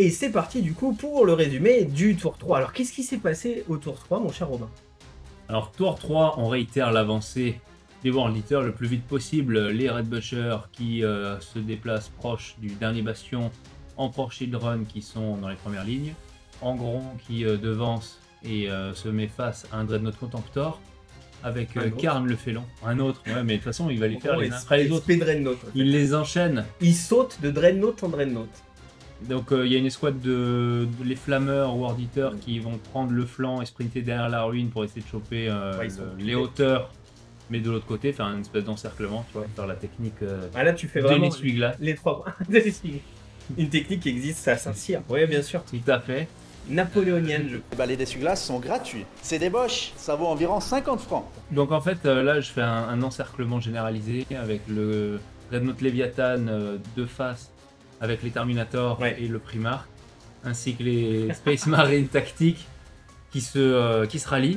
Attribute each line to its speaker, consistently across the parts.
Speaker 1: Et c'est parti du coup pour le résumé du tour 3. Alors qu'est-ce qui s'est passé au tour 3 mon cher Robin?
Speaker 2: Alors tour 3, on réitère l'avancée des World Eaters le plus vite possible. Les Red Butchers qui se déplacent proche du dernier bastion, Emperor Children qui sont dans les premières lignes, Angron qui devance et se met face à un Dreadnought Contemptor, avec Karn le Félon. Un autre, ouais, mais de toute façon il va les faire les uns après les autres.
Speaker 1: Dreadnought, en fait.
Speaker 2: Il les enchaîne.
Speaker 1: Il saute de Dreadnought en Dreadnought.
Speaker 2: Donc il y a une escouade de les Flammeurs World Eaters qui vont prendre le flanc et sprinter derrière la ruine pour essayer de choper les hauteurs, mais de l'autre côté faire une espèce d'encerclement, tu vois, faire la technique
Speaker 1: Là tu fais
Speaker 2: de
Speaker 1: vraiment
Speaker 2: l'essuie-glace.
Speaker 1: les 3 points. Une technique qui existe à Saint-Cyr. Oui, bien sûr.
Speaker 2: Tout à fait.
Speaker 1: Napoléonienne, je crois.
Speaker 3: Bah, les essuie-glaces sont gratuits. C'est des Bosch, ça vaut environ 50 francs.
Speaker 2: Donc en fait là je fais un encerclement généralisé avec le Dreadnought Léviathan de face avec les Terminators et le Primarch, ainsi que les Space Marines tactiques qui se rallient.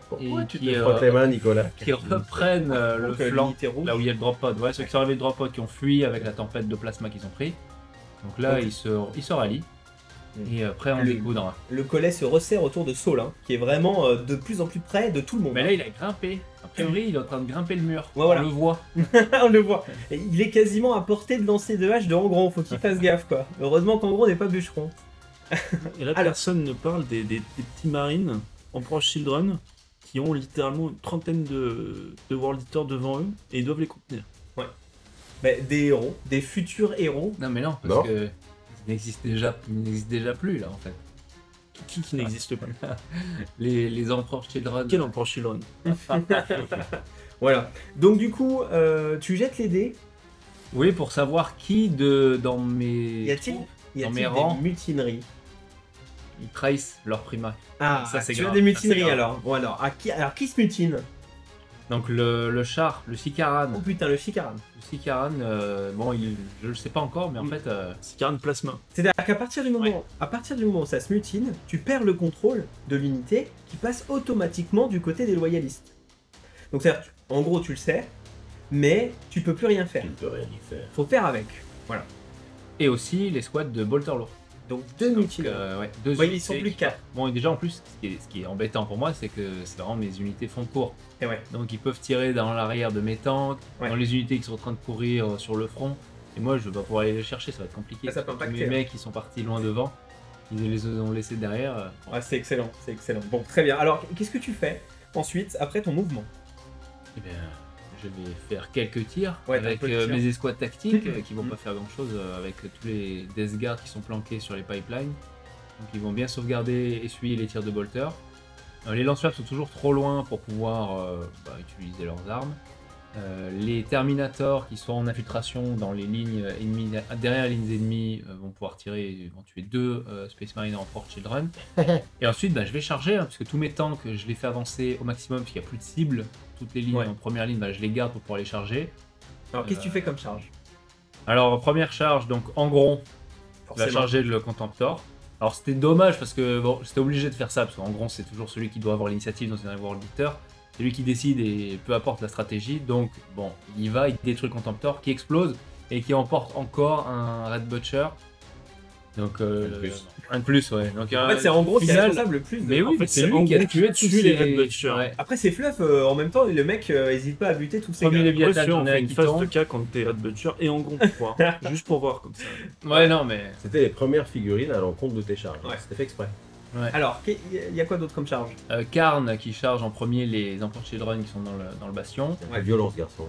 Speaker 4: Pourquoi
Speaker 2: et
Speaker 4: tu
Speaker 2: qui,
Speaker 4: te frottes les mains, Nicolas?
Speaker 2: qui reprennent le flanc,
Speaker 1: l'unité rouge.
Speaker 2: là où il y a le drop pod. Ouais, ceux qui sont arrivés de drop pod qui ont fui avec la tempête de plasma qu'ils ont pris. Donc là, ils se rallient. Et après, on découdra.
Speaker 1: Le collet se resserre autour de Saul, hein, qui est vraiment de plus en plus près de tout le monde.
Speaker 2: Mais là, il a grimpé. A priori, il est en train de grimper le mur.
Speaker 1: Ouais, voilà.
Speaker 2: On le voit.
Speaker 1: On le voit. Et il est quasiment à portée de lancer de hache de Angron. Faut qu'il fasse gaffe, quoi. Heureusement qu'Angron n'est pas bûcheron.
Speaker 5: Et là, personne ne parle des petits marines Emperor Children qui ont littéralement une trentaine de World Eaters devant eux et ils doivent les contenir.
Speaker 1: Des héros, des futurs héros.
Speaker 2: Non, mais non, parce que il n'existe déjà plus, là, en fait.
Speaker 5: Qui n'existe plus?
Speaker 2: Les Emperor Children.
Speaker 5: Quel Emperor Children?
Speaker 1: Voilà. Donc du coup, tu jettes les dés.
Speaker 2: Oui, pour savoir qui dans mes
Speaker 1: Y a-t-il
Speaker 2: mes rangs.
Speaker 1: des mutineries?
Speaker 2: Ils trahissent leur Primarch.
Speaker 1: Ah,
Speaker 2: ça c'est
Speaker 1: tu as
Speaker 2: grave.
Speaker 1: des mutineries
Speaker 2: Ça, c'est
Speaker 1: alors. Bon alors, qui se mutine?
Speaker 2: Donc le char, le Sikaran.
Speaker 1: Oh putain, le Chikaran.
Speaker 2: Le Sikaran, bon, je le sais pas encore, mais en fait...
Speaker 5: Sikaran Plasma.
Speaker 1: C'est-à-dire qu'à partir du moment, où ça se mutine, tu perds le contrôle de l'unité qui passe automatiquement du côté des loyalistes. Donc c'est-à-dire, en gros, tu le sais, mais tu peux plus rien faire.
Speaker 4: Tu ne peux rien y faire.
Speaker 1: Faut faire avec. Voilà.
Speaker 2: Et aussi les squads de Bolterlourd.
Speaker 1: Donc deux mutineries.
Speaker 2: Deux
Speaker 1: Ouais,
Speaker 2: unités
Speaker 1: ils sont plus
Speaker 2: qui-
Speaker 1: 4.
Speaker 2: Bon, et déjà en plus, ce qui est embêtant pour moi, c'est que c'est vraiment mes unités font court.
Speaker 1: Et ouais.
Speaker 2: Donc ils peuvent tirer dans l'arrière de mes tanks,
Speaker 1: Ouais.
Speaker 2: dans les unités qui sont en train de courir sur le front. Et moi, je vais pas pouvoir aller les chercher, ça va être compliqué.
Speaker 1: Ça peut impacter,
Speaker 2: Mes
Speaker 1: hein.
Speaker 2: mecs qui sont partis loin devant, ils les ont laissés derrière.
Speaker 1: Ouais, c'est excellent, c'est excellent. Bon, très bien. Alors, qu'est-ce que tu fais ensuite, après ton mouvement?
Speaker 2: Eh bien, je vais faire quelques tirs
Speaker 1: Ouais,
Speaker 2: avec
Speaker 1: t'as un peu de tir.
Speaker 2: mes escouades tactiques qui vont pas faire grand chose avec tous les Death Guard qui sont planqués sur les pipelines. Donc ils vont bien sauvegarder, essuyer les tirs de bolter. Les lance-flammes sont toujours trop loin pour pouvoir utiliser leurs armes. Les Terminators qui sont en infiltration dans les lignes ennemies, derrière les lignes ennemies vont pouvoir tirer, ils vont tuer 2 Space Marines en Emperor Children. Et ensuite je vais charger, parce que tous mes tanks je les fais avancer au maximum parce qu'il n'y a plus de cible. Toutes les lignes en première ligne, je les garde pour pouvoir les charger.
Speaker 1: Alors, qu'est-ce que tu fais comme charge?
Speaker 2: Alors première charge, donc Angron va charger le Contemptor. Alors c'était dommage parce que bon, j'étais obligé de faire ça parce qu'en gros c'est toujours celui qui doit avoir l'initiative dans une World Eater. C'est lui qui décide et peu importe la stratégie. Donc bon, il détruit le Contemptor qui explose et qui emporte encore un Red Butcher. Donc un de plus, ouais. Donc,
Speaker 1: En fait, c'est en gros qui est
Speaker 2: final-
Speaker 1: responsable le plus.
Speaker 2: Mais oui,
Speaker 5: En fait,
Speaker 2: c'est
Speaker 5: c'est
Speaker 2: lui qui a
Speaker 5: Angron
Speaker 2: tué
Speaker 5: qui
Speaker 2: tous
Speaker 5: tue les
Speaker 2: ces
Speaker 5: Red Butchers.
Speaker 2: Ouais.
Speaker 1: Après, c'est fluff, en même temps, le mec hésite pas à buter tous ses
Speaker 2: Premier
Speaker 1: gars.
Speaker 2: Léviathan,
Speaker 5: Ouais,
Speaker 2: j'en
Speaker 5: on
Speaker 2: ai
Speaker 5: fait
Speaker 2: un
Speaker 5: une
Speaker 2: qui
Speaker 5: phase
Speaker 2: tombe.
Speaker 5: de cas quand t'es Red Butcher et Angron pour voir. Juste pour voir comme ça.
Speaker 2: Ouais, non, mais.
Speaker 4: C'était les premières figurines à l'encontre de tes charges.
Speaker 1: Ouais.
Speaker 4: C'était fait exprès.
Speaker 1: Alors, il y a quoi d'autre comme charge?
Speaker 2: Karn qui charge en premier les Emperor Children qui sont dans le bastion.
Speaker 4: La violence, garçon.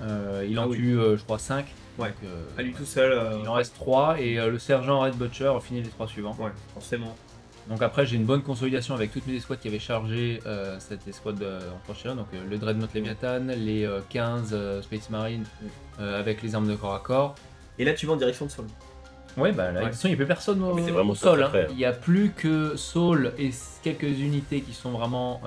Speaker 2: Il en
Speaker 1: Ah oui.
Speaker 2: tue, je crois, 5.
Speaker 1: Ouais.
Speaker 2: Donc,
Speaker 1: À lui tout seul.
Speaker 2: il en reste 3 et le sergent Red Butcher finit les 3 suivants.
Speaker 1: Ouais, forcément.
Speaker 2: Donc après j'ai une bonne consolidation avec toutes mes escouades qui avaient chargé cette escouade en Children. Donc le Dreadnought Leviathan, les 15 Space Marines avec les armes de corps à corps.
Speaker 1: Et là, tu vas en direction de Saul.
Speaker 2: Ouais, bah là, de toute façon, il n'y a plus personne au,
Speaker 4: Mais c'est vraiment
Speaker 2: au sol.
Speaker 4: très
Speaker 2: Hein.
Speaker 4: près, hein.
Speaker 2: Il n'y a plus que Saul et quelques unités qui sont vraiment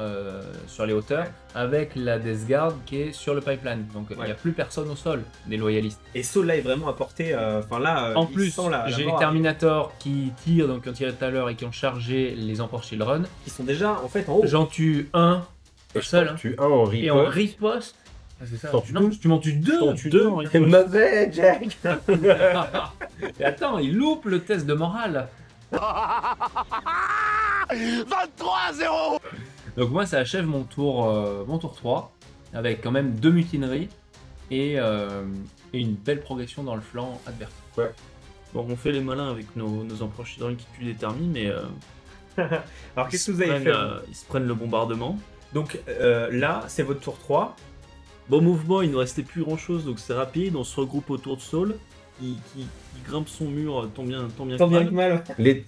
Speaker 2: sur les hauteurs, avec la Death Guard qui est sur le pipeline. Donc il n'y a plus personne au sol des loyalistes.
Speaker 1: Et Saul là est vraiment apporté. Enfin là,
Speaker 2: En
Speaker 1: il
Speaker 2: plus,
Speaker 1: sent la
Speaker 2: j'ai les
Speaker 1: mort
Speaker 2: Terminators qui tirent, donc qui ont tiré tout à l'heure et qui ont chargé les Emperor Children.
Speaker 1: qui sont déjà en fait en haut.
Speaker 2: J'en tue un seul, hein,
Speaker 4: Tu un en
Speaker 2: et en
Speaker 4: riposte.
Speaker 2: riposte. Ah, c'est ça.
Speaker 4: T'en tues
Speaker 2: Non,
Speaker 4: deux
Speaker 2: tu m'en tues deux.
Speaker 5: T'en tues deux en riposte.
Speaker 4: Mauvais, Jack.
Speaker 2: Et attends, il loupe le test de morale.
Speaker 3: 23-0.
Speaker 2: Donc moi ça achève mon tour 3 avec quand même 2 mutineries et une belle progression dans le flanc adverse.
Speaker 5: Bon, on fait les malins avec nos empereurs Children qui tuent des thermis, mais
Speaker 1: Alors qu'est-ce que vous avez fait
Speaker 5: ils se prennent le bombardement.
Speaker 1: Donc là, c'est votre tour 3.
Speaker 5: Bon mouvement, il ne restait plus grand chose, donc c'est rapide, on se regroupe autour de Saul, qui grimpe son mur tant bien
Speaker 1: Tant bien
Speaker 5: mal.
Speaker 1: que mal.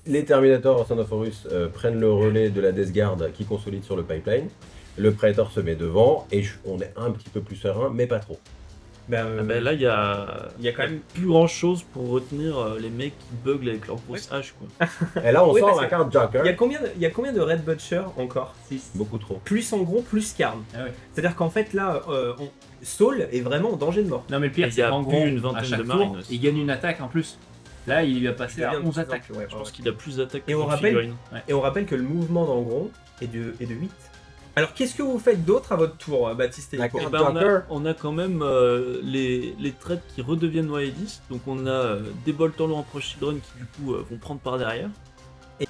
Speaker 4: Les Terminators Son of Horus prennent le relais de la Death Guard qui consolide sur le pipeline. Le Praetor se met devant et on est un petit peu plus serein, mais pas trop.
Speaker 5: Ah ben là, il y a
Speaker 1: quand même.
Speaker 5: plus grand chose pour retenir les mecs qui buglent avec leur grosse hache, quoi.
Speaker 4: Et là, on
Speaker 1: Oui,
Speaker 4: sort
Speaker 1: parce
Speaker 4: la
Speaker 1: que
Speaker 4: carte Joker.
Speaker 1: Il y a combien de Red Butcher encore?
Speaker 2: 6.
Speaker 4: Beaucoup trop.
Speaker 1: Plus en gros, plus Karn.
Speaker 2: Ah ouais.
Speaker 1: C'est-à-dire qu'en fait là, Saul est vraiment en danger de mort.
Speaker 2: Non mais le pire
Speaker 5: Il y
Speaker 2: c'est
Speaker 5: a
Speaker 2: qu'en
Speaker 5: plus
Speaker 2: gros,
Speaker 5: une
Speaker 2: à
Speaker 5: vingtaine
Speaker 2: chaque
Speaker 5: de
Speaker 2: tour,
Speaker 5: marines aussi.
Speaker 2: il gagne une attaque en plus. Là il va passer à 11 attaques.
Speaker 5: Je pense qu'il a plus d'attaques que
Speaker 1: Et on
Speaker 5: de
Speaker 1: rappelle-
Speaker 5: figurines.
Speaker 1: Et on rappelle que le mouvement d'Angron est de 8. Alors qu'est-ce que vous faites d'autre à votre tour, Baptiste et
Speaker 4: La
Speaker 1: Nico?
Speaker 4: carte
Speaker 5: Ben,
Speaker 4: Joker.
Speaker 5: on a quand même les traites qui redeviennent loyalistes, donc on a des bolters en Pro Children qui du coup vont prendre par derrière,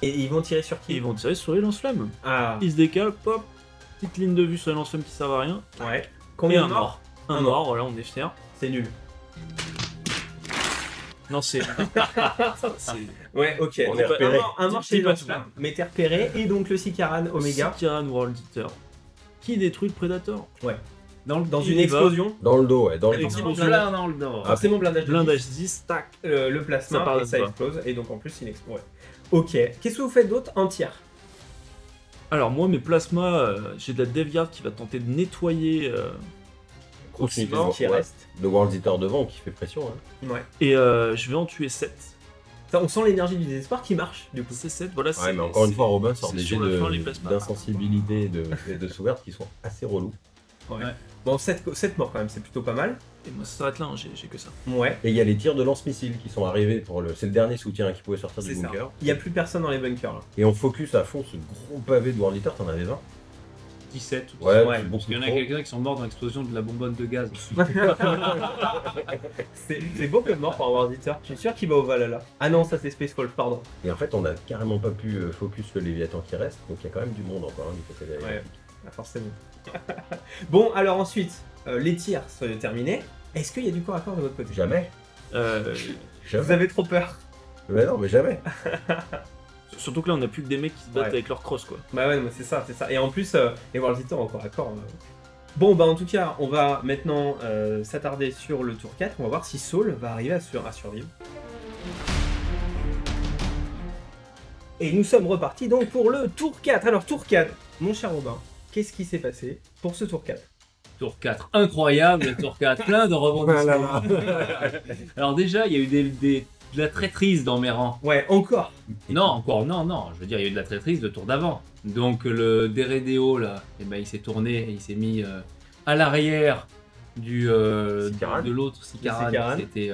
Speaker 1: Et ils vont tirer sur
Speaker 5: et
Speaker 1: qui?
Speaker 5: ils vont tirer sur les lance-flammes.
Speaker 1: Ah,
Speaker 5: Ils se décalent, pop, petite ligne de vue sur les lance-flammes qui servent à rien,
Speaker 1: ouais.
Speaker 5: et
Speaker 1: Combien
Speaker 5: un
Speaker 1: de morts?
Speaker 5: mort. Un mort, voilà, on est fiers.
Speaker 1: C'est nul.
Speaker 5: Non, c'est...
Speaker 1: Ouais, ok.
Speaker 4: On
Speaker 1: Donc,
Speaker 4: est repéré.
Speaker 1: un mort chez les
Speaker 5: Dis-pas
Speaker 1: lance-flammes. Mais t'es repéré, et donc le Sicaran Omega
Speaker 5: Sicaran World Eater, qui détruit le Predator.
Speaker 1: dans
Speaker 5: Il
Speaker 1: une
Speaker 5: y va.
Speaker 1: explosion.
Speaker 4: Dans le dos, ouais. Dans le dos.
Speaker 5: Explosion.
Speaker 2: Plein dans le nord.
Speaker 4: Ah,
Speaker 1: Forcément blindage de
Speaker 5: Blindage
Speaker 1: 10,
Speaker 5: 10, tac.
Speaker 1: le plasma
Speaker 5: Ça part
Speaker 1: et ça
Speaker 5: là-dedans.
Speaker 1: explose. Et donc en plus il explose. Ouais. Ok. Qu'est-ce que vous faites d'autre? Un tiers.
Speaker 5: Alors moi, mes plasmas, j'ai de la Death Guard qui va tenter de nettoyer...
Speaker 4: Continue,
Speaker 1: Mort qui
Speaker 4: ouais.
Speaker 1: reste.
Speaker 4: Le World Eater devant qui fait pression. Hein.
Speaker 1: Ouais.
Speaker 5: Et je vais en tuer 7.
Speaker 1: Ça, on sent l'énergie du désespoir qui marche du coup.
Speaker 5: C'est 7, voilà.
Speaker 4: Ouais, mais encore une fois, Robin sort
Speaker 5: c'est
Speaker 4: des jets
Speaker 5: sur la fin, les plasmas.
Speaker 4: d'insensibilité et de sauvegarde qui sont assez relous.
Speaker 1: Bon, 7 morts quand même, c'est plutôt pas mal.
Speaker 5: Et moi, ça s'arrête là, hein, j'ai que ça.
Speaker 1: Ouais.
Speaker 4: Et il y a les tirs de lance-missiles qui sont arrivés pour le. C'est le dernier soutien qui pouvait sortir du
Speaker 1: C'est ça.
Speaker 4: bunker.
Speaker 1: Il n'y a plus personne dans les bunkers là.
Speaker 4: Et on focus à fond ce gros pavé de World Eater, t'en avais 20.
Speaker 2: 17.
Speaker 4: Ouais,
Speaker 1: Ouais,
Speaker 4: c'est
Speaker 2: Parce
Speaker 4: beaucoup
Speaker 2: qu'il y en a
Speaker 4: trop.
Speaker 2: quelques-uns qui sont morts dans l'explosion de la bonbonne de gaz.
Speaker 1: C'est beau comme mort pour un World Eater. Je suis sûr qu'il va au Valhalla. Ah non, ça c'est Spacefall, pardon.
Speaker 4: Et en fait, on a carrément pas pu focus le Léviathan qui reste, donc il y a quand même du monde encore hein, du côté de la
Speaker 1: Ouais, forcément. Bon, alors ensuite, les tirs sont terminés. Est-ce qu'il y a du corps à corps de votre côté?
Speaker 4: Jamais.
Speaker 1: Vous
Speaker 4: Jamais.
Speaker 1: avez trop peur.
Speaker 4: Mais non, mais jamais.
Speaker 5: Surtout que là, on a plus que des mecs qui se battent
Speaker 1: Ouais.
Speaker 5: avec leur cross, quoi.
Speaker 1: Bah ouais, mais c'est ça, c'est ça. Et en plus, les World Eaters encore à corps. Bon, bah en tout cas, on va maintenant s'attarder sur le tour 4. On va voir si Saul va arriver à survivre. Et nous sommes repartis donc pour le tour 4. Alors, tour 4, mon cher Robin, qu'est-ce qui s'est passé pour ce tour 4?
Speaker 2: Tour 4, incroyable, tour 4, plein de rebondissements. Alors déjà, il y a eu de la traîtrise dans mes rangs.
Speaker 1: Ouais, encore.
Speaker 2: Non, encore, non, je veux dire, il y a eu de la traîtrise le tour d'avant. Donc le Deredeo, là, eh ben, il s'est tourné et il s'est mis à l'arrière
Speaker 4: Sicaran.
Speaker 2: de l'autre Sicaran
Speaker 1: Sicaran.
Speaker 2: qui s'était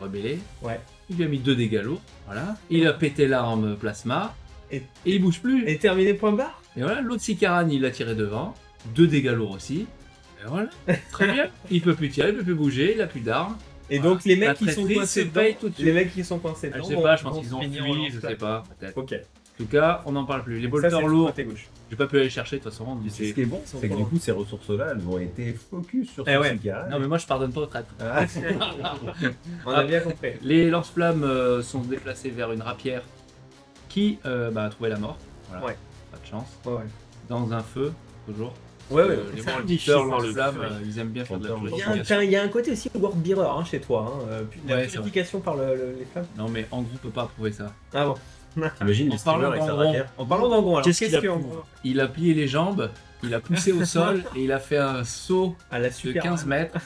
Speaker 2: rebellé.
Speaker 1: Ouais.
Speaker 2: Il lui a mis 2 dégâts lourds, voilà. Il a pété l'arme plasma
Speaker 1: Et-
Speaker 2: et il bouge plus.
Speaker 1: Et terminé point barre.
Speaker 2: Et voilà, l'autre Sicaran, il l'a tiré devant. 2 dégâts lourds aussi. Et voilà, très bien. Il peut plus tirer, il peut plus bouger, il a plus d'armes.
Speaker 1: Et
Speaker 2: Voilà.
Speaker 1: donc les
Speaker 2: La
Speaker 1: mecs qui sont
Speaker 2: traîtrise
Speaker 1: coincés
Speaker 2: se paye
Speaker 1: dedans,
Speaker 2: tout de suite.
Speaker 1: les mecs qui sont coincés
Speaker 2: Ah,
Speaker 1: dedans,
Speaker 2: je sais
Speaker 1: vont-
Speaker 2: pas, je pense
Speaker 1: vont
Speaker 2: qu'ils ont
Speaker 1: finir en
Speaker 2: fui, je
Speaker 1: lance-flamme.
Speaker 2: sais pas, peut-être.
Speaker 1: Ok.
Speaker 2: En tout cas, on n'en parle plus. Les
Speaker 1: Ça,
Speaker 2: bolters
Speaker 1: c'est le
Speaker 2: lourds,
Speaker 1: côté gauche.
Speaker 2: j'ai pas pu aller chercher de toute façon. donc
Speaker 4: Ce
Speaker 2: c'est-
Speaker 4: qui est bon, c'est que du coup, ces ressources-là, elles ont été focus sur
Speaker 1: Eh
Speaker 4: ce
Speaker 1: ouais.
Speaker 4: Sicaran.
Speaker 2: Non mais moi je pardonne pas aux traîtres.
Speaker 4: Ah,
Speaker 1: On a bien compris.
Speaker 2: Les lance-flammes sont déplacés vers une rapière qui a trouvé la mort. Voilà,
Speaker 1: Ouais.
Speaker 2: pas de chance.
Speaker 1: Ouais, ouais.
Speaker 2: Dans un feu, toujours.
Speaker 1: Ouais, ouais.
Speaker 2: Les
Speaker 1: C'est
Speaker 2: World
Speaker 5: difficile
Speaker 2: Eaters,
Speaker 5: dans le
Speaker 2: lance-flammes,
Speaker 5: feu.
Speaker 2: ils aiment bien faire de la
Speaker 4: Il y a
Speaker 1: Il y, a
Speaker 2: purification.
Speaker 1: il y a un côté aussi World Bearer hein, chez toi, hein, la
Speaker 2: Ouais, c'est
Speaker 1: purification par les flammes.
Speaker 2: Non mais Andrew peut pas approuver ça.
Speaker 1: Ah bon.
Speaker 4: T'imagines les
Speaker 2: En parlant
Speaker 4: steamers avec sa
Speaker 2: d'Angron,
Speaker 4: rapière.
Speaker 1: En parlant d'Angron, alors
Speaker 5: Qu'est-ce
Speaker 1: qu'est-ce
Speaker 5: qu'il a
Speaker 1: qu'il y a en
Speaker 5: pour-
Speaker 1: gros
Speaker 2: il a plié les jambes, il a poussé au sol et il a fait un saut
Speaker 1: à la
Speaker 2: de
Speaker 1: super
Speaker 2: 15 mètres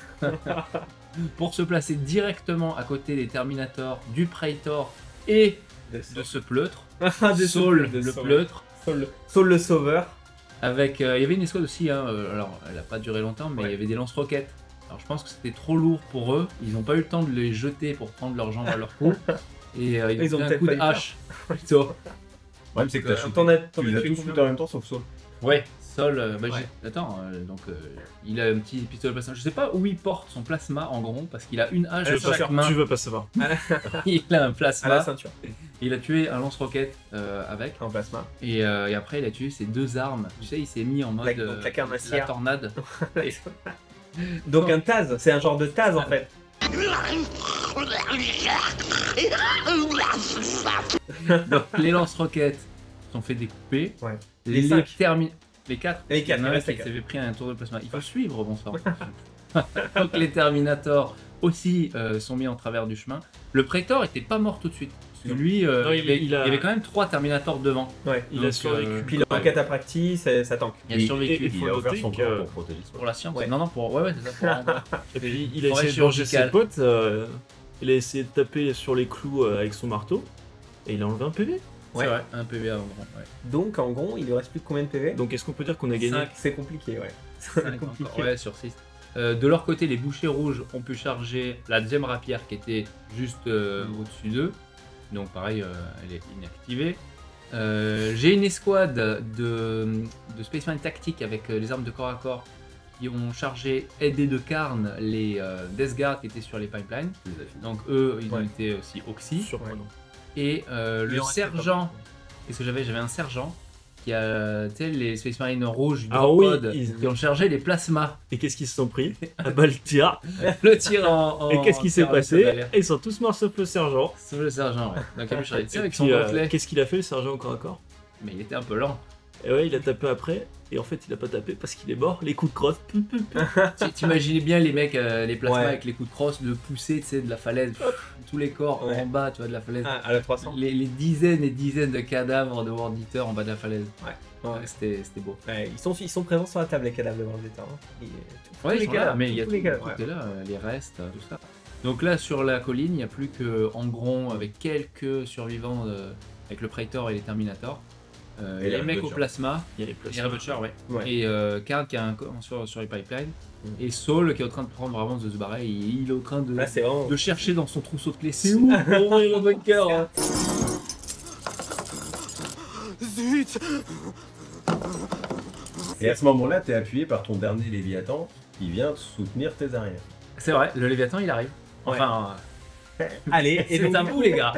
Speaker 2: pour se placer directement à côté des Terminators, du Praetor et de ce pleutre.
Speaker 1: de
Speaker 2: Saul,
Speaker 1: de
Speaker 2: le
Speaker 1: Saul.
Speaker 2: pleutre.
Speaker 1: Saul le sauveur.
Speaker 2: Avec, il y avait une escouade aussi, hein, alors elle a pas duré longtemps, mais
Speaker 1: Ouais.
Speaker 2: il y avait des lance-roquettes. Alors je pense que c'était trop lourd pour eux, ils n'ont pas eu le temps de les jeter pour prendre leurs jambes à leur cou. Et
Speaker 1: Ils
Speaker 2: ils
Speaker 1: ont
Speaker 2: ont fait un
Speaker 1: peut-être
Speaker 2: coup
Speaker 1: pas
Speaker 2: de
Speaker 1: eu peur.
Speaker 2: hache plutôt.
Speaker 4: Le problème, c'est que t'as shooté.
Speaker 1: T'en as
Speaker 4: Tu les as tous shootés en même temps sauf Saul.
Speaker 2: Ouais, Sol, bah,
Speaker 1: Ouais.
Speaker 2: attends, donc il a un petit pistolet plasma. Je sais pas où il porte son plasma en gros, parce qu'il a une hache
Speaker 5: Tu veux
Speaker 2: à
Speaker 5: pas
Speaker 2: chaque
Speaker 5: faire-
Speaker 2: main.
Speaker 5: tu veux pas savoir.
Speaker 2: Il a un
Speaker 1: À la
Speaker 2: plasma.
Speaker 1: ceinture,
Speaker 2: Il a tué un lance-roquette avec.
Speaker 1: en plasma.
Speaker 2: Et après, il a tué ses 2 armes. Tu sais, il s'est mis en mode
Speaker 1: Donc la carnassière.
Speaker 2: la tornade. Et-
Speaker 1: Donc un Taz, c'est un genre de Taz en fait.
Speaker 2: donc les lance-roquettes sont fait découper.
Speaker 1: Ouais.
Speaker 2: Les
Speaker 1: Les 5.
Speaker 2: Les 4.
Speaker 1: Les quatre,
Speaker 2: Il y en a
Speaker 1: il
Speaker 2: un
Speaker 1: reste
Speaker 2: qui
Speaker 1: les quatre.
Speaker 2: s'avait pris un tour de plasma. Il faut suivre, bon sang. Donc les Terminators aussi sont mis en travers du chemin. Le Praetor était pas mort tout de suite. Parce que lui,
Speaker 5: Non,
Speaker 2: il y
Speaker 5: a-
Speaker 2: avait quand même 3 Terminators devant.
Speaker 1: Ouais.
Speaker 5: Il a
Speaker 2: Donc,
Speaker 5: survécu.
Speaker 1: Puis le
Speaker 2: ouais.
Speaker 1: cataphractie, ça tank.
Speaker 2: Il a
Speaker 4: Et-
Speaker 2: survécu.
Speaker 5: et-
Speaker 4: Il
Speaker 5: faut
Speaker 4: a offert
Speaker 5: noter
Speaker 4: son
Speaker 5: que-
Speaker 4: corps pour protéger soi.
Speaker 2: Pour la science.
Speaker 1: Ouais.
Speaker 2: Non, ouais, c'est ça.
Speaker 5: Et puis il a
Speaker 2: Forêt
Speaker 5: essayé de venger ses
Speaker 2: chirurgicale.
Speaker 5: potes, il a essayé de taper sur les clous avec son marteau, et il a enlevé un PV.
Speaker 2: C'est vrai, un PV avant. Ouais.
Speaker 1: Donc en gros, il lui reste plus que combien de PV?
Speaker 5: Donc est-ce qu'on peut dire qu'on a gagné?
Speaker 2: 5.
Speaker 1: C'est compliqué, ouais.
Speaker 2: Cinq
Speaker 1: C'est compliqué.
Speaker 2: encore, ouais, sur 6. De leur côté, les bouchers rouges ont pu charger la deuxième rapière qui était juste au-dessus d'eux. Donc pareil, elle est inactivée. J'ai une escouade de Spaceman tactiques avec les armes de corps à corps qui ont chargé, aidé de Karn, les Death Guard qui étaient sur les pipelines. Donc eux, ils ont
Speaker 1: Ouais.
Speaker 2: été aussi oxy.
Speaker 5: Surprenant.
Speaker 2: Et le
Speaker 1: en restait pas
Speaker 2: sergent, qu'est-ce que j'avais un sergent qui a, tu sais, les Space Marines rouges du
Speaker 5: Ah
Speaker 2: Drop
Speaker 5: oui,
Speaker 2: Pod,
Speaker 5: ils-
Speaker 2: qui ont chargé les plasmas.
Speaker 5: Et qu'est-ce qu'ils se sont pris? À balle tir.
Speaker 2: Le tir en.
Speaker 5: Et qu'est-ce qui s'est
Speaker 2: tir
Speaker 5: passé?
Speaker 2: d'alerte.
Speaker 5: Ils sont tous morts sauf le sergent.
Speaker 2: Sauf le sergent, ouais. Donc il a pu charger le tir
Speaker 5: Et
Speaker 2: avec
Speaker 5: puis,
Speaker 2: son gantelet.
Speaker 5: qu'est-ce qu'il a fait le sergent au corps à corps?
Speaker 2: Mais il était un peu lent.
Speaker 5: Et ouais, il a tapé après, et en fait il a pas tapé parce qu'il est mort, les coups de crosse.
Speaker 2: T'imaginais bien les mecs, les plasmas
Speaker 1: Ouais.
Speaker 2: avec les coups de crosse, de pousser, tu sais, de la falaise, tous les corps
Speaker 1: Ouais.
Speaker 2: en bas, tu vois, de la falaise.
Speaker 1: Ah, à la 300.
Speaker 2: Les dizaines et dizaines de cadavres de World Eater en bas de la falaise.
Speaker 1: Ouais.
Speaker 2: C'était beau.
Speaker 1: Ouais, ils sont présents sur la table, les cadavres de World Eater. Hein. Tous
Speaker 2: Ouais,
Speaker 1: les
Speaker 2: ils sont là,
Speaker 1: cadavres,
Speaker 2: mais il y a
Speaker 1: tous les cadavres,
Speaker 2: tout
Speaker 1: ouais.
Speaker 2: est là, les restes, tout ça. Donc là, sur la colline, il n'y a plus que Angron avec quelques survivants avec le Praetor et les Terminators.
Speaker 4: Et les
Speaker 2: les mecs au
Speaker 4: Rebutchers.
Speaker 2: plasma,
Speaker 5: Il y a les
Speaker 2: les
Speaker 5: plasmas.
Speaker 2: Rebutchers, ouais.
Speaker 1: Ouais.
Speaker 2: Et Karn qui a un corps sur les pipelines.
Speaker 1: Mm.
Speaker 2: Et Saul qui est en train de prendre vraiment de se barrer. Il est en train
Speaker 1: Là, c'est vraiment.
Speaker 2: de chercher dans son trousseau de clés. C'est où pour ouvrir le bunker hein.
Speaker 4: Et à ce moment-là, tu es appuyé par ton dernier Léviathan qui vient soutenir tes arrières.
Speaker 2: C'est vrai, le Léviathan il arrive. Enfin,
Speaker 1: Allez, et
Speaker 2: c'est
Speaker 1: donc,
Speaker 2: un bout les gars.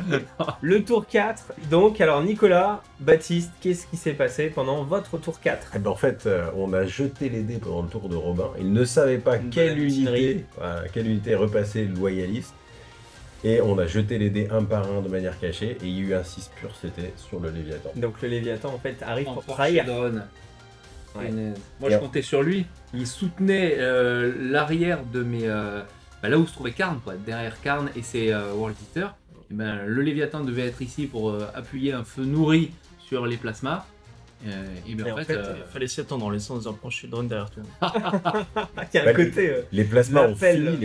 Speaker 1: le tour 4. Donc, alors, Nicolas, Baptiste, qu'est-ce qui s'est passé pendant votre tour 4?
Speaker 4: Eh ben, en fait, on a jeté les dés pendant le tour de Robin. Il ne savait pas
Speaker 1: Une
Speaker 4: quelle
Speaker 1: bonne mutinerie.
Speaker 4: unité, voilà, quelle unité repassait le loyaliste. Et on a jeté les dés un par un de manière cachée. Et il y a eu un 6 pur, c'était sur le Léviathan.
Speaker 1: Donc, le Léviathan, en fait, arrive
Speaker 2: En
Speaker 1: pour
Speaker 2: Porsche
Speaker 1: trahir.
Speaker 2: drone.
Speaker 1: Ouais.
Speaker 2: Punaise. Moi
Speaker 4: Et
Speaker 2: je
Speaker 4: en-
Speaker 2: comptais sur lui. Il soutenait l'arrière de mes. Là où se trouvait Karn, quoi. Derrière Karn et ses World Eaters. Et ben, le Léviathan devait être ici pour appuyer un feu nourri sur les plasmas. Et ben,
Speaker 1: Et
Speaker 2: en
Speaker 1: en
Speaker 2: fait,
Speaker 1: fait,
Speaker 5: Fallait s'y attendre en laissant un branche drone derrière toi.
Speaker 1: Il y a un
Speaker 4: Bah,
Speaker 1: côté.
Speaker 4: Les plasmas ont
Speaker 1: L'appel.
Speaker 4: fini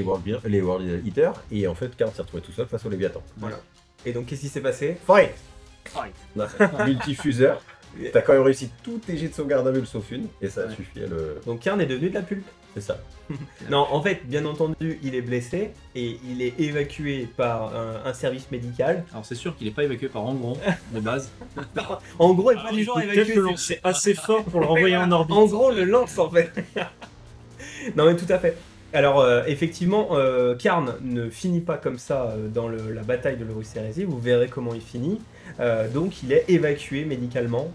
Speaker 4: les World Eaters. Et en fait, Karl s'est retrouvé tout seul face au Léviathan.
Speaker 1: Voilà. Et donc, qu'est-ce qui s'est passé?
Speaker 4: Fight Non, multifuseur. T'as quand même réussi tous tes jets de sauvegarde à vue sauf une. Et ça a
Speaker 2: Ouais.
Speaker 4: suffi à le.
Speaker 1: Donc, Karn est devenu de la pulpe.
Speaker 4: C'est ça.
Speaker 1: Non, en fait, bien entendu, il est blessé et il est évacué par un service médical.
Speaker 2: alors c'est sûr qu'il n'est pas évacué par Angron de base.
Speaker 1: En gros, il n'est pas du genre
Speaker 5: Peut-être
Speaker 1: évacué.
Speaker 5: le lancer assez fort pour le renvoyer en orbite.
Speaker 1: En gros, le lance en fait. Non, mais tout à fait. Alors, effectivement, Karn ne finit pas comme ça dans la bataille de l'Horus Heresy. Vous verrez comment il finit. Donc, il est évacué médicalement,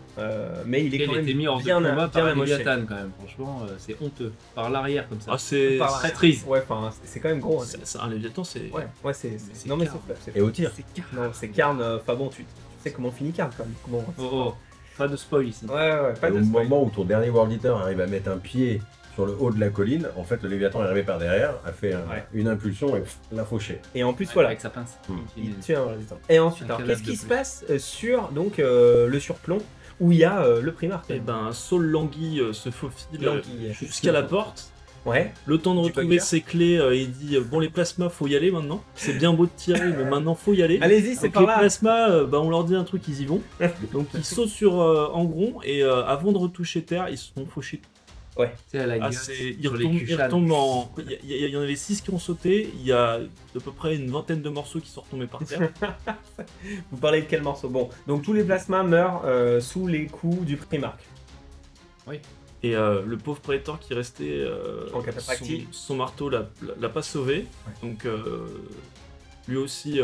Speaker 1: mais il est
Speaker 2: Il
Speaker 1: quand
Speaker 2: a
Speaker 1: même
Speaker 2: été mis hors de
Speaker 1: bien,
Speaker 2: combat
Speaker 1: bien
Speaker 2: par un
Speaker 1: amoché.
Speaker 2: Léviathan quand même. Franchement, c'est honteux. Par l'arrière comme ça.
Speaker 5: Ah, c'est.
Speaker 1: Par-
Speaker 2: Traîtrise.
Speaker 1: Ouais, enfin, c'est quand même gros. Hein.
Speaker 5: Un Léviathan, c'est.
Speaker 1: Ouais,
Speaker 2: c'est
Speaker 1: Non, mais
Speaker 2: Karn.
Speaker 1: c'est
Speaker 4: Et au tir.
Speaker 1: Non, c'est Karn. Enfin bon, tu sais comment finit Karn quand même. Bon,
Speaker 2: Oh, oh. Pas de spoil ici.
Speaker 1: ouais, pas
Speaker 4: Et
Speaker 1: de
Speaker 4: au
Speaker 1: spoil.
Speaker 4: moment où ton dernier World Eater arrive à mettre un pied sur le haut de la colline, en fait, le Léviathan est arrivé par derrière, a fait
Speaker 1: Ouais.
Speaker 4: une impulsion et l'a fauché.
Speaker 1: Et en plus,
Speaker 2: Ouais,
Speaker 1: voilà.
Speaker 2: avec sa pince.
Speaker 1: Il tue un résistant. Et ensuite,
Speaker 2: Un
Speaker 1: alors,
Speaker 2: cadavre
Speaker 1: qu'est-ce qui
Speaker 2: de
Speaker 1: se
Speaker 2: plus.
Speaker 1: passe sur donc, le surplomb où il y a le primarque
Speaker 5: Et ben, Saul Languille se faufile
Speaker 1: Languille.
Speaker 5: jusqu'à la porte.
Speaker 1: Ouais.
Speaker 5: Le temps de
Speaker 1: Du
Speaker 5: retrouver
Speaker 1: bunker.
Speaker 5: ses clés, il dit bon, les plasmas, faut y aller maintenant. C'est bien beau de tirer, mais maintenant faut y aller.
Speaker 1: Allez-y, c'est
Speaker 5: Donc
Speaker 1: par
Speaker 5: les
Speaker 1: là.
Speaker 5: plasmas, on leur dit un truc, ils y vont. Donc ils sautent sur Angron et avant de retoucher terre, ils se sont fauchés.
Speaker 2: Tu sais, à la
Speaker 5: Ah,
Speaker 2: gueule,
Speaker 5: ils
Speaker 2: sur les
Speaker 5: retombent, ils
Speaker 2: cuchanes.
Speaker 5: retombent en. Il y en avait 6 qui ont sauté, il y a à peu près une vingtaine de morceaux qui sont retombés par terre.
Speaker 1: Vous parlez de quel morceau? Bon, donc tous les plasmas meurent sous les coups du primarque.
Speaker 2: Oui.
Speaker 5: Et le pauvre Praetor qui restait
Speaker 1: En catapraxie.
Speaker 5: son marteau l'a pas sauvé. Donc lui aussi,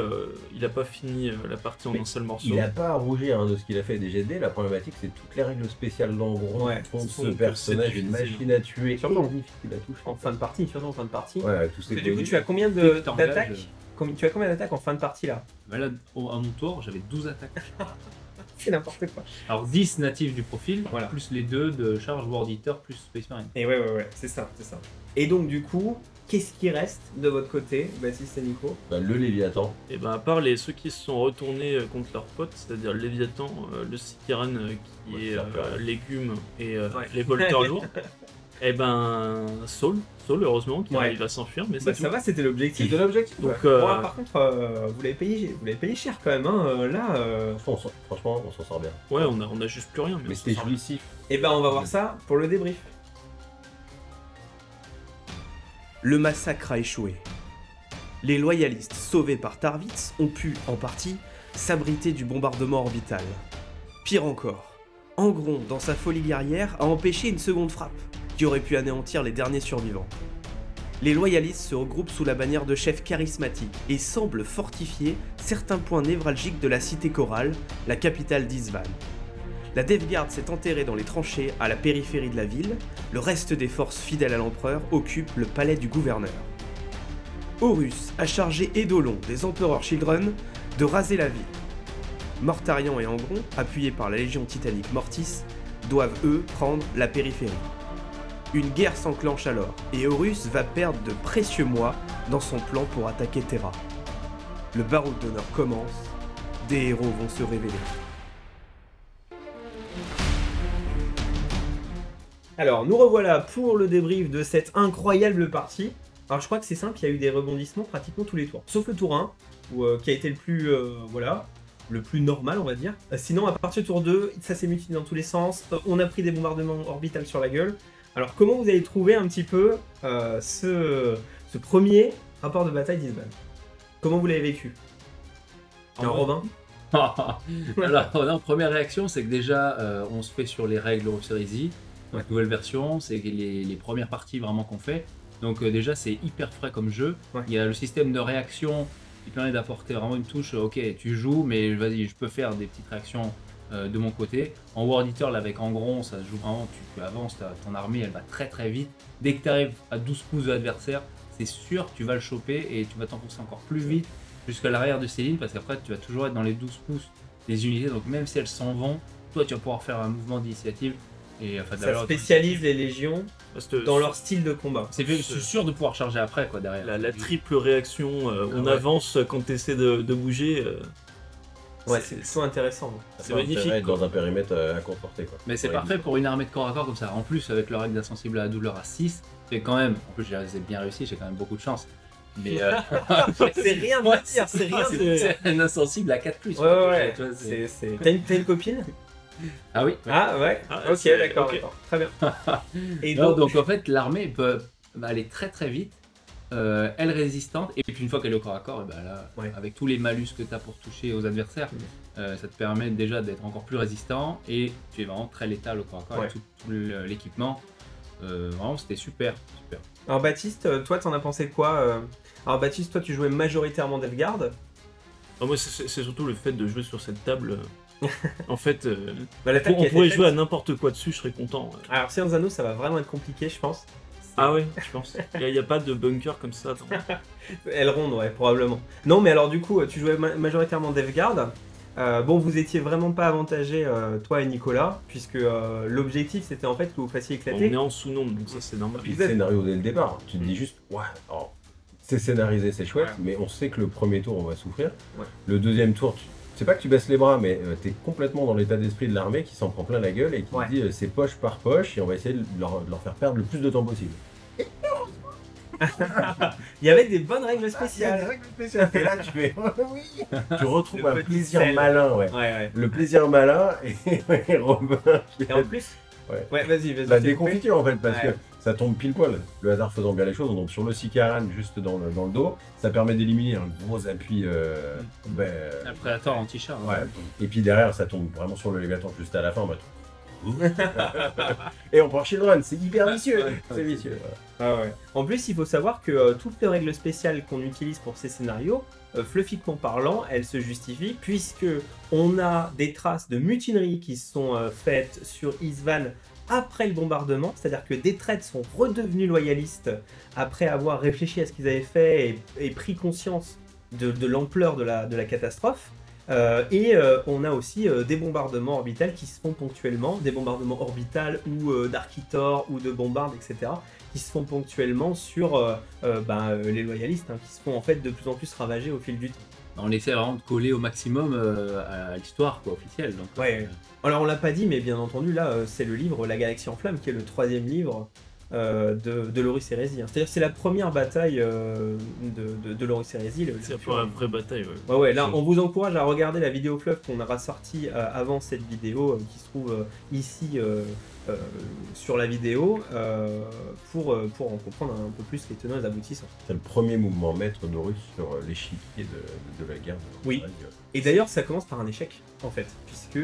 Speaker 5: il a pas fini la partie en
Speaker 1: Mais
Speaker 5: un seul morceau.
Speaker 4: Il n'a pas à rougir de ce qu'il a fait des GD. La problématique, c'est toutes les règles spéciales d'Angron
Speaker 1: Ouais.
Speaker 4: font de ce
Speaker 5: Donc,
Speaker 4: personnage
Speaker 5: c'est
Speaker 4: une
Speaker 5: difficile.
Speaker 4: machine à tuer.
Speaker 1: Surtout
Speaker 4: et difficile à toucher.
Speaker 1: En fin de partie, surtout en fin de partie.
Speaker 4: Ouais, avec tous ces
Speaker 1: Et du coup,
Speaker 4: bonus.
Speaker 1: tu as combien
Speaker 2: Dès que t'engages,
Speaker 1: d'attaques Tu as combien d'attaques en fin de partie là?
Speaker 2: Bah là, à mon tour, j'avais 12 attaques.
Speaker 1: C'est n'importe quoi.
Speaker 2: Alors 10 natifs du profil,
Speaker 1: Voilà.
Speaker 2: plus les 2 de charge War Eater plus Space Marine.
Speaker 1: Et ouais, c'est ça. Et donc du coup, qu'est-ce qui reste de votre côté, Baptiste et Nico?
Speaker 4: Bah, le Léviathan.
Speaker 5: Et ben à part ceux qui se sont retournés contre leurs potes, c'est-à-dire le Léviathan, le Sikiran qui
Speaker 4: Ouais,
Speaker 5: est
Speaker 4: ça peut aller.
Speaker 5: légumes et
Speaker 1: Ouais.
Speaker 5: les volteurs lourds, et ben Saul heureusement qui
Speaker 1: Ouais.
Speaker 5: arrive à s'enfuir, mais
Speaker 1: Bah,
Speaker 5: c'est
Speaker 1: ça
Speaker 5: tout.
Speaker 1: va, c'était l'objectif.
Speaker 4: C'était l'objectif.
Speaker 5: Donc
Speaker 1: Bon, alors, par contre, vous l'avez payé cher quand même. Hein. Là,
Speaker 4: Franchement, on s'en sort bien.
Speaker 5: ouais, on a juste plus rien.
Speaker 4: Mais
Speaker 5: on
Speaker 4: c'était
Speaker 5: s'en sort.
Speaker 4: jouissif.
Speaker 1: et ben on va voir ça pour le débrief.
Speaker 6: Le massacre a échoué. Les loyalistes sauvés par Tarvitz ont pu, en partie, s'abriter du bombardement orbital. Pire encore, Angron, dans sa folie guerrière, a empêché une seconde frappe, qui aurait pu anéantir les derniers survivants. Les loyalistes se regroupent sous la bannière de chefs charismatiques et semblent fortifier certains points névralgiques de la cité chorale, la capitale d'Isvan. La Death Guard s'est enterrée dans les tranchées à la périphérie de la ville, le reste des forces fidèles à l'empereur occupe le palais du gouverneur. Horus a chargé Eidolon des empereurs Children de raser la ville. Mortarion et Angron, appuyés par la légion titanique Mortis, doivent eux prendre la périphérie. Une guerre s'enclenche alors, et Horus va perdre de précieux mois dans son plan pour attaquer Terra. Le baroud d'honneur commence, des héros vont se révéler.
Speaker 1: Alors, nous revoilà pour le débrief de cette incroyable partie. Alors, je crois que c'est simple, il y a eu des rebondissements pratiquement tous les tours. Sauf le tour 1, qui a été le plus, le plus normal, on va dire. Sinon, à partir du tour 2, ça s'est mutiné dans tous les sens. On a pris des bombardements orbitales sur la gueule. Alors, comment vous avez trouvé un petit peu ce premier rapport de bataille d'Isban? Comment vous l'avez vécu? Alors, Robin?
Speaker 2: Alors, non, première réaction, c'est que déjà, on se fait sur les règles Euroseries, donc nouvelle version, c'est les premières parties vraiment qu'on fait. Donc déjà, c'est hyper frais comme jeu.
Speaker 1: Ouais.
Speaker 2: Il y a le système de réaction qui permet d'apporter vraiment une touche. Ok, tu joues, mais vas-y, je peux faire des petites réactions de mon côté. En War Eater, là, avec Angron, ça se joue vraiment, tu avances, ton armée, elle va très très vite. Dès que tu arrives à 12 pouces de l'adversaire, c'est sûr que tu vas le choper et tu vas t'enfoncer encore plus vite jusqu'à l'arrière de Céline, parce qu'après, tu vas toujours être dans les 12 pouces des unités. Donc même si elles s'en vont, toi, tu vas pouvoir faire un mouvement d'initiative. Et enfin,
Speaker 1: Ça spécialise les légions
Speaker 5: Parce que
Speaker 1: dans leur style de combat.
Speaker 2: c'est sûr de pouvoir charger après, quoi, derrière.
Speaker 5: la triple réaction, on
Speaker 2: ouais.
Speaker 5: avance quand tu essaies de bouger.
Speaker 1: Ouais, c'est plutôt intéressant.
Speaker 5: C'est magnifique,
Speaker 4: Être
Speaker 5: quoi.
Speaker 4: dans un périmètre à conforter, quoi.
Speaker 2: Mais c'est
Speaker 4: Ouais,
Speaker 2: parfait pour une armée de corps à corps comme ça. En plus, avec le règle d'insensible à la douleur à 6, c'est quand même. En plus, j'ai bien réussi, j'ai quand même beaucoup de chance. Mais
Speaker 1: C'est rien de
Speaker 2: Ouais,
Speaker 1: dire, c'est rien de...
Speaker 2: c'est un insensible à 4.
Speaker 1: Ouais.
Speaker 2: Tu vois,
Speaker 1: T'as une copine?
Speaker 2: Ah oui.
Speaker 1: Ah ouais.
Speaker 5: Ah,
Speaker 1: Ok,
Speaker 5: c'est-
Speaker 1: d'accord,
Speaker 5: ok.
Speaker 1: d'accord. Très bien. Et
Speaker 2: Non,
Speaker 1: donc,
Speaker 2: donc en fait, l'armée peut aller très très vite. Elle résistante, et puis une fois qu'elle est au corps à corps, et ben là,
Speaker 1: Ouais.
Speaker 2: avec tous les malus que tu as pour toucher aux adversaires, ça te permet déjà d'être encore plus résistant, et tu es vraiment très létal au corps à corps avec tout l'équipement. Vraiment, c'était super.
Speaker 1: alors Baptiste, toi t'en as pensé quoi Alors Baptiste, toi tu jouais majoritairement Death Guard.
Speaker 5: Ah, moi, c'est surtout le fait de jouer sur cette table. En fait,
Speaker 1: Bah, l'attaque qui a
Speaker 5: on
Speaker 1: été
Speaker 5: pourrait
Speaker 1: faite-
Speaker 5: jouer à n'importe quoi dessus, je serais content.
Speaker 1: Alors Seigneur des Anneaux, ça va vraiment être compliqué, je pense.
Speaker 5: Ah ouais, je pense. Il n'y a pas de bunker comme ça.
Speaker 1: Elrond, ouais, probablement. Non, mais alors du coup, tu jouais majoritairement Death Guard. Bon, vous étiez vraiment pas avantagés, toi et Nicolas, puisque l'objectif c'était en fait que vous fassiez
Speaker 5: On
Speaker 1: éclater.
Speaker 5: est en sous-nombre, donc ça c'est normal.
Speaker 4: Puis le scénario dès le départ, tu te dis juste, ouais, alors, c'est scénarisé, c'est chouette,
Speaker 1: Ouais.
Speaker 4: mais on sait que le premier tour, on va souffrir.
Speaker 1: Ouais.
Speaker 4: Le deuxième tour, c'est pas que tu baisses les bras, mais t'es complètement dans l'état d'esprit de l'armée qui s'en prend plein la gueule et qui
Speaker 1: Ouais.
Speaker 4: dit c'est poche par poche et on va essayer de leur faire perdre le plus de temps possible.
Speaker 1: Il y avait des bonnes règles spéciales.
Speaker 4: Et là, tu fais, oui, tu retrouves
Speaker 1: Le
Speaker 4: un
Speaker 1: petit
Speaker 4: plaisir
Speaker 1: sel.
Speaker 4: malin, ouais.
Speaker 1: Ouais.
Speaker 4: Le plaisir malin et Robin qui
Speaker 1: Et en plus,
Speaker 4: Ouais.
Speaker 1: vas-y.
Speaker 4: la
Speaker 1: t'es coupé.
Speaker 4: déconfiture en fait, parce
Speaker 1: Ouais.
Speaker 4: que ça tombe pile poil. Le hasard faisant bien les choses, on tombe sur le Sicaran juste dans le dos, ça permet d'éliminer un gros appui.
Speaker 2: Un prédateur anti-char.
Speaker 4: Ouais. Et puis derrière, ça tombe vraiment sur le Léviathan juste à la fin. Bah, Et on prend Children, c'est hyper vicieux. C'est vicieux.
Speaker 1: Ah ouais. En plus, il faut savoir que toutes les règles spéciales qu'on utilise pour ces scénarios, fluffiquement parlant, elles se justifient puisque on a des traces de mutinerie qui sont faites sur Isvan après le bombardement, c'est-à-dire que des traîtres sont redevenus loyalistes après avoir réfléchi à ce qu'ils avaient fait et pris conscience de l'ampleur de la catastrophe. On a aussi des bombardements orbitales qui se font ponctuellement, des bombardements orbitales ou d'Architor ou de bombardes, etc., qui se font ponctuellement sur les loyalistes, hein, qui se font en fait de plus en plus ravager au fil du temps.
Speaker 2: On essaie vraiment de coller au maximum à l'histoire officielle. Donc,
Speaker 1: Ouais. Alors on l'a pas dit, mais bien entendu, là, c'est le livre La Galaxie en Flammes, qui est le 3e livre de Loris Hérésie. Hein. C'est-à-dire c'est la première bataille de Loris Hérésie.
Speaker 5: C'est la vraie bataille, ouais.
Speaker 1: Ouais, là, on vous encourage à regarder la vidéo fluff qu'on a ressortie avant cette vidéo, qui se trouve ici sur la vidéo, pour en comprendre un peu plus les tenants et les aboutissants.
Speaker 4: C'est le premier mouvement maître d'Horus sur l'échiquier de la guerre.
Speaker 1: Oui. Et d'ailleurs, ça commence par un échec, en fait, puisque...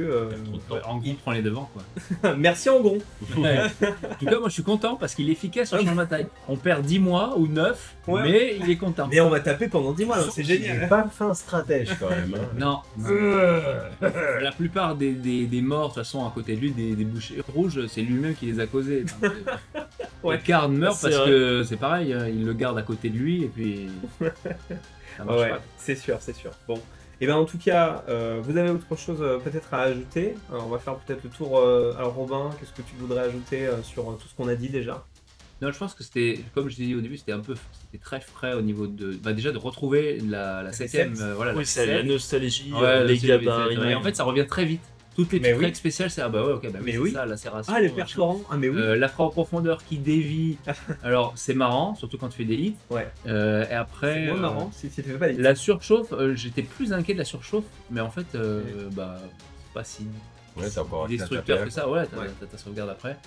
Speaker 2: Angron prend les devants, quoi.
Speaker 1: Merci Angron.
Speaker 2: Ouais. En tout cas, moi je suis content parce qu'il est efficace sur le champ de bataille. On perd 10 mois ou 9,
Speaker 1: Ouais.
Speaker 2: mais il est content.
Speaker 1: Mais on va taper pendant 10 mois, donc c'est génial.
Speaker 4: J'ai pas fin stratège quand même. Hein.
Speaker 2: Non. La plupart des morts, de toute façon, à côté de lui, des bouchées rouges, c'est lui-même qui les a causés. Donc,
Speaker 1: Ouais.
Speaker 2: Karn meurt
Speaker 5: C'est
Speaker 2: parce
Speaker 5: vrai.
Speaker 2: que c'est pareil, hein, il le garde à côté de lui et puis. Ça marche
Speaker 1: Ouais,
Speaker 2: pas.
Speaker 1: c'est sûr, c'est sûr. Bon. Et bien en tout cas, vous avez autre chose peut-être à ajouter. On va faire peut-être le tour. Alors Robin, qu'est-ce que tu voudrais ajouter sur tout ce qu'on a dit déjà?
Speaker 2: Non, je pense que c'était, comme je t'ai dit au début, c'était très frais au niveau de. Bah, déjà de retrouver la septième. Voilà,
Speaker 5: Oui,
Speaker 2: la
Speaker 5: c'est la
Speaker 2: septième.
Speaker 5: nostalgie,
Speaker 2: Ouais,
Speaker 5: les
Speaker 2: c'est-
Speaker 5: gabarits.
Speaker 2: Et en fait, ça revient très vite. Toutes les
Speaker 1: Mais
Speaker 2: petites
Speaker 1: oui.
Speaker 2: règles spéciales, c'est ah bah ouais, ok, bah
Speaker 1: Mais
Speaker 2: c'est
Speaker 1: oui.
Speaker 2: ça, lacération.
Speaker 1: Ah, les
Speaker 2: machin.
Speaker 1: perforants. Ah mais oui.
Speaker 2: La frappe en profondeur qui dévie. Alors, c'est marrant, surtout quand tu fais des hits.
Speaker 1: Ouais.
Speaker 2: Et après.
Speaker 1: C'est moins marrant si tu fais pas les...
Speaker 2: La surchauffe, j'étais plus inquiet de la surchauffe, mais en fait, bah, c'est pas si
Speaker 4: Ouais, t'as encore accès à ta
Speaker 2: destructeur
Speaker 4: PA,
Speaker 2: que ça. Ouais,
Speaker 1: Ouais.
Speaker 2: t'as ta sauvegarde après.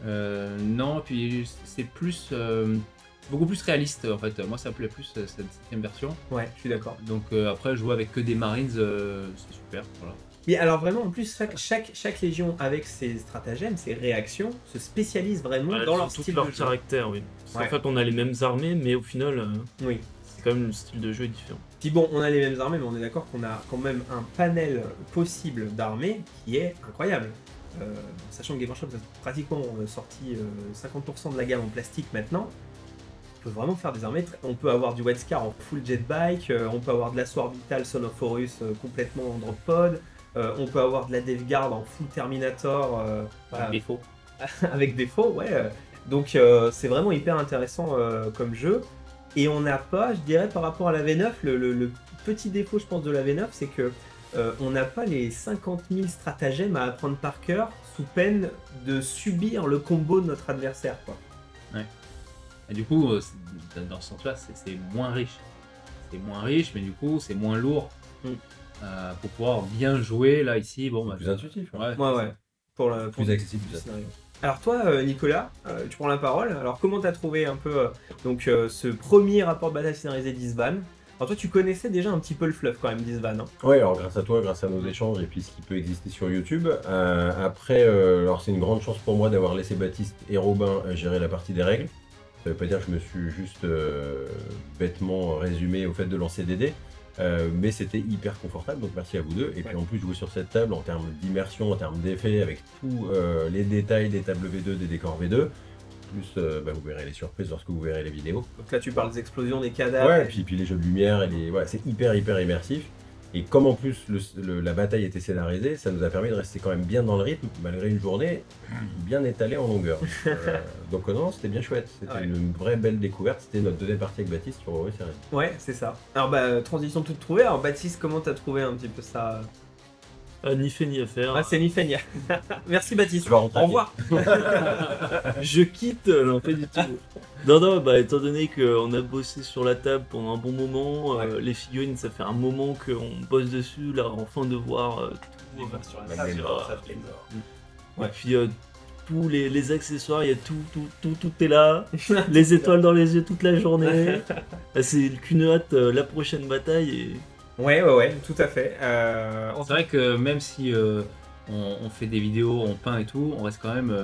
Speaker 2: Non, puis c'est plus. Beaucoup plus réaliste en fait. Moi, ça me plaît plus cette 7ème version.
Speaker 1: Ouais, je suis d'accord.
Speaker 2: Donc, après, jouer avec que des Marines, c'est super. Voilà.
Speaker 1: Mais alors vraiment, en plus, chaque légion avec ses stratagèmes, ses réactions, se spécialise vraiment
Speaker 5: Ouais,
Speaker 1: dans leur
Speaker 5: tout
Speaker 1: style
Speaker 5: leur
Speaker 1: de jeu.
Speaker 5: caractère, oui. Parce
Speaker 1: Ouais.
Speaker 5: qu'en fait, on a les mêmes armées, mais au final,
Speaker 1: Oui.
Speaker 5: c'est quand même le style de jeu est différent.
Speaker 1: Puis bon, on a les mêmes armées, mais on est d'accord qu'on a quand même un panel possible d'armées qui est incroyable. Sachant que Game Workshop a pratiquement sorti 50% de la gamme en plastique maintenant, on peut vraiment faire des armées. On peut avoir du White Scar en full jetbike, on peut avoir de l'assaut orbital Son of Horus complètement en drop pod, on peut avoir de la Death Guard en full Terminator voilà,
Speaker 2: Défaut.
Speaker 1: avec défaut, ouais. Donc c'est vraiment hyper intéressant comme jeu. Et on n'a pas, je dirais, par rapport à la V9, le petit défaut, je pense, de la V9, c'est que on n'a pas les 50 000 stratagèmes à apprendre par cœur sous peine de subir le combo de notre adversaire, quoi.
Speaker 2: Et du coup, dans ce sens-là, c'est moins riche. C'est moins riche, mais du coup, c'est moins lourd. Pour pouvoir bien jouer, là, ici, bon, bah,
Speaker 4: Plus intuitif. Hein.
Speaker 2: Ouais,
Speaker 1: Ouais. Pour
Speaker 4: Plus accessible.
Speaker 1: le scénario. Alors toi, Nicolas, tu prends la parole. Alors comment t'as trouvé un peu ce premier rapport de bataille scénarisé d'Isvan? Alors toi, tu connaissais déjà un petit peu le fluff quand même d'Isvan, hein?
Speaker 4: Ouais, alors grâce à toi, grâce à nos échanges et puis ce qui peut exister sur YouTube. Après, alors c'est une grande chance pour moi d'avoir laissé Baptiste et Robin gérer la partie des règles. Ça veut pas dire que je me suis juste bêtement résumé au fait de lancer des dés. Mais c'était hyper confortable, donc merci à vous deux. Et puis en plus, jouer sur cette table en termes d'immersion, en termes d'effets, avec tous les détails des tables V2, des décors V2. Plus, vous verrez les surprises lorsque vous verrez les vidéos.
Speaker 1: Donc là, tu parles des explosions, des cadavres.
Speaker 4: Ouais, et puis les jeux de lumière, c'est hyper immersif. Et comme en plus la bataille était scénarisée, ça nous a permis de rester quand même bien dans le rythme, malgré une journée bien étalée en longueur. Donc non, c'était bien chouette. C'était
Speaker 1: Ouais.
Speaker 4: une vraie belle découverte. C'était notre deuxième partie avec Baptiste sur Horus Hérésie.
Speaker 1: Ouais, c'est ça. Alors transition toute trouvée. Alors Baptiste, comment t'as trouvé un petit peu ça?
Speaker 5: Ni fait ni à faire.
Speaker 1: Ah, c'est Nifenia. Merci Baptiste.
Speaker 4: Tu vas rentrer.
Speaker 1: Au revoir.
Speaker 5: Je quitte, non pas du tout. Non, bah étant donné qu'on a bossé sur la table pendant un bon moment,
Speaker 1: Ouais.
Speaker 5: les figurines, ça fait un moment qu'on bosse dessus, là, enfin de voir tout.
Speaker 1: sur
Speaker 4: la table,
Speaker 1: ça fait
Speaker 5: Et puis tous les accessoires, il y a tout est là. Les étoiles dans les yeux toute la journée. C'est qu'une hâte, la prochaine bataille. Et...
Speaker 1: Ouais, tout à fait.
Speaker 2: C'est vrai que même si on fait des vidéos, on peint et tout, on reste quand même,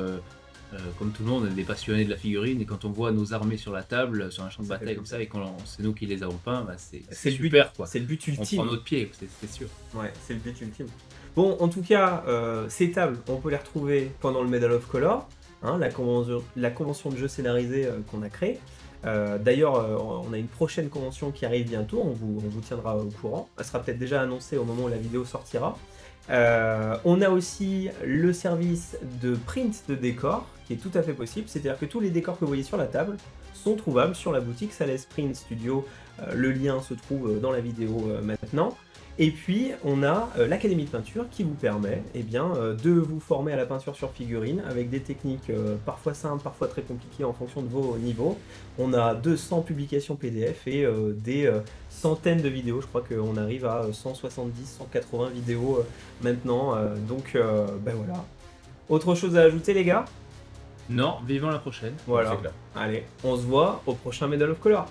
Speaker 2: comme tout le monde, des passionnés de la figurine. Et quand on voit nos armées sur la table, sur un champ de
Speaker 1: Ça fait
Speaker 2: bataille comme ça, et quand c'est nous qui les avons peints, bah, c'est
Speaker 1: C'est le but,
Speaker 2: super quoi.
Speaker 1: C'est le but
Speaker 2: On
Speaker 1: ultime.
Speaker 2: prend notre pied, c'est sûr.
Speaker 1: Ouais, c'est le but ultime. Bon, en tout cas, ces tables, on peut les retrouver pendant le Medal of Color, hein, la convention de jeu scénarisée qu'on a créée. D'ailleurs, on a une prochaine convention qui arrive bientôt, on vous tiendra au courant. Elle sera peut-être déjà annoncée au moment où la vidéo sortira. On a aussi le service de print de décors qui est tout à fait possible, c'est-à-dire que tous les décors que vous voyez sur la table sont trouvables sur la boutique Sales Print Studio. Le lien se trouve dans la vidéo maintenant. Et puis on a l'Académie de peinture qui vous permet de vous former à la peinture sur figurine avec des techniques parfois simples, parfois très compliquées en fonction de vos niveaux. On a 200 publications PDF et des centaines de vidéos, je crois qu'on arrive à 170, 180 vidéos maintenant. Donc voilà. Autre chose à ajouter les gars?
Speaker 2: Non, vivant la prochaine.
Speaker 1: Voilà.
Speaker 4: C'est clair.
Speaker 1: Allez, on se voit au prochain Medal of Color.